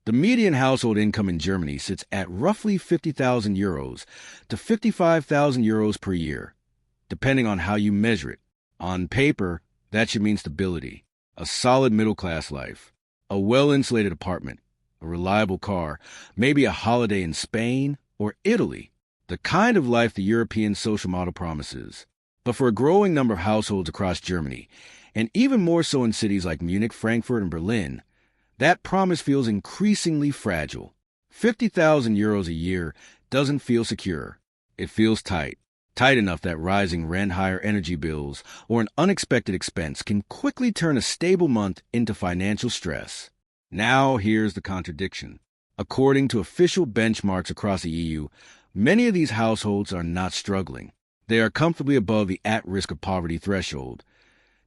The median household income in Germany sits at roughly 50,000 euros to 55,000 euros per year, depending on how you measure it. On paper, that should mean stability, a solid middle-class life, a well-insulated apartment, a reliable car, maybe a holiday in Spain or Italy, the kind of life the European social model promises. But for a growing number of households across Germany, and even more so in cities like Munich, Frankfurt, and Berlin, that promise feels increasingly fragile. 50,000 euros a year doesn't feel secure. It feels tight. Tight enough that rising rent, higher energy bills, or an unexpected expense can quickly turn a stable month into financial stress. Now here's the contradiction. According to official benchmarks across the EU, many of these households are not struggling. They are comfortably above the at-risk of poverty threshold,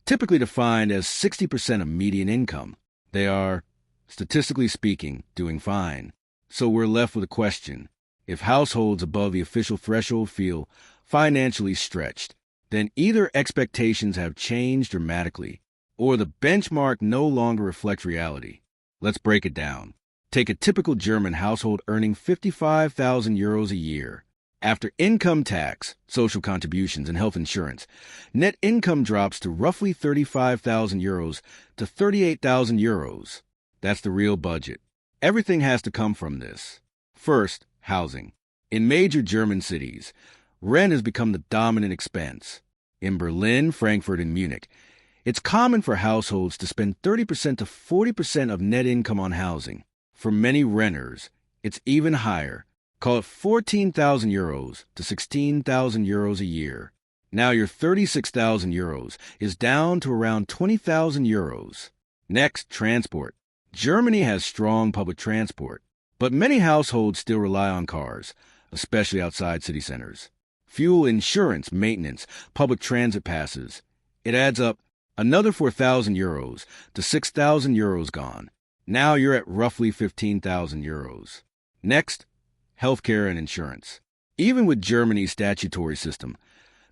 typically defined as 60% of median income. They are, statistically speaking, doing fine. So we're left with a question. If households above the official threshold feel financially stretched, then either expectations have changed dramatically, or the benchmark no longer reflects reality. Let's break it down. Take a typical German household earning 55,000 euros a year. After income tax, social contributions, and health insurance, net income drops to roughly 35,000 euros to 38,000 euros. That's the real budget. Everything has to come from this. First, housing. In major German cities, rent has become the dominant expense. In Berlin, Frankfurt, and Munich, it's common for households to spend 30% to 40% of net income on housing. For many renters, it's even higher. Call it 14,000 euros to 16,000 euros a year. Now your 36,000 euros is down to around 20,000 euros. Next, transport. Germany has strong public transport, but many households still rely on cars, especially outside city centers. Fuel, insurance, maintenance, public transit passes. It adds up another 4,000 euros to 6,000 euros gone. Now you're at roughly 15,000 euros. Next, healthcare and insurance. Even with Germany's statutory system,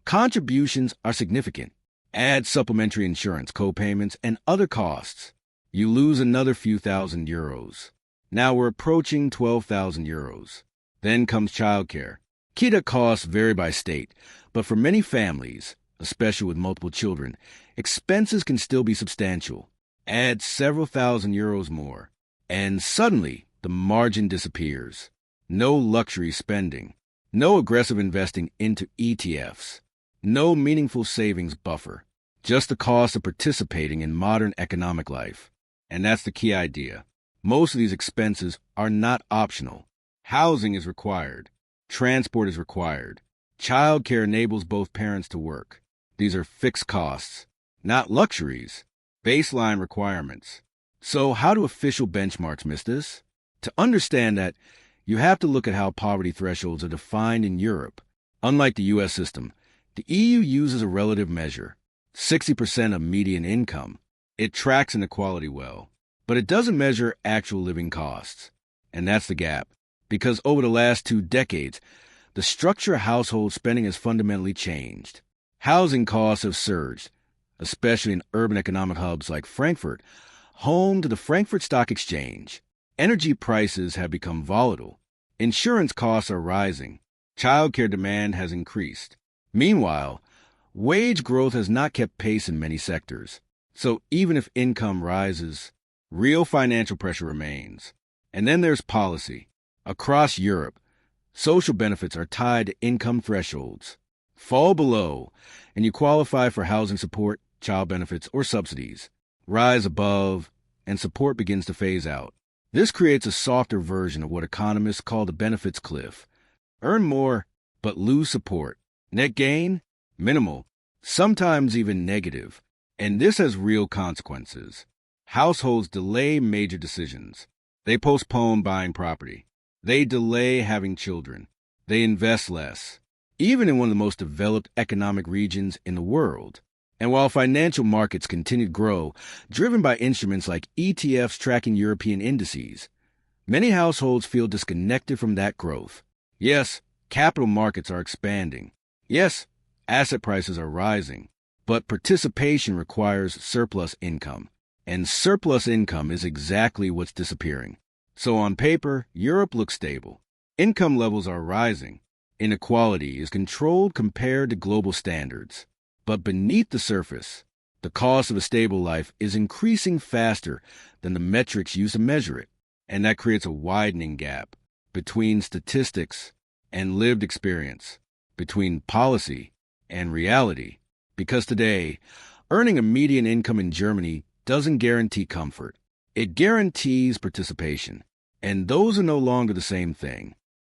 contributions are significant. Add supplementary insurance, co-payments, and other costs. You lose another few thousand euros. Now we're approaching 12,000 euros. Then comes childcare. Kita costs vary by state, but for many families, especially with multiple children, expenses can still be substantial. Add several thousand euros more, and suddenly the margin disappears. No luxury spending, no aggressive investing into ETFs, no meaningful savings buffer, just the cost of participating in modern economic life. And that's the key idea. Most of these expenses are not optional. Housing is required. Transport is required. Childcare enables both parents to work. These are fixed costs, not luxuries, baseline requirements. So how do official benchmarks miss this? To understand that, you have to look at how poverty thresholds are defined in Europe. Unlike the U.S. system, the EU uses a relative measure, 60% of median income. It tracks inequality well, but it doesn't measure actual living costs. And that's the gap, because over the last 2 decades, the structure of household spending has fundamentally changed. Housing costs have surged, especially in urban economic hubs like Frankfurt, home to the Frankfurt Stock Exchange. Energy prices have become volatile. Insurance costs are rising. Childcare demand has increased. Meanwhile, wage growth has not kept pace in many sectors. So even if income rises, real financial pressure remains. And then there's policy. Across Europe, social benefits are tied to income thresholds. Fall below, and you qualify for housing support, child benefits, or subsidies. Rise above, and support begins to phase out. This creates a softer version of what economists call the benefits cliff. Earn more, but lose support. Net gain? Minimal, sometimes even negative. And this has real consequences. Households delay major decisions. They postpone buying property. They delay having children. They invest less, even in one of the most developed economic regions in the world. And while financial markets continue to grow, driven by instruments like ETFs tracking European indices, many households feel disconnected from that growth. Yes, capital markets are expanding. Yes, asset prices are rising. But participation requires surplus income. And surplus income is exactly what's disappearing. So on paper, Europe looks stable. Income levels are rising. Inequality is controlled compared to global standards. But beneath the surface, the cost of a stable life is increasing faster than the metrics used to measure it. And that creates a widening gap between statistics and lived experience, between policy and reality. Because today, earning a median income in Germany doesn't guarantee comfort. It guarantees participation. And those are no longer the same thing.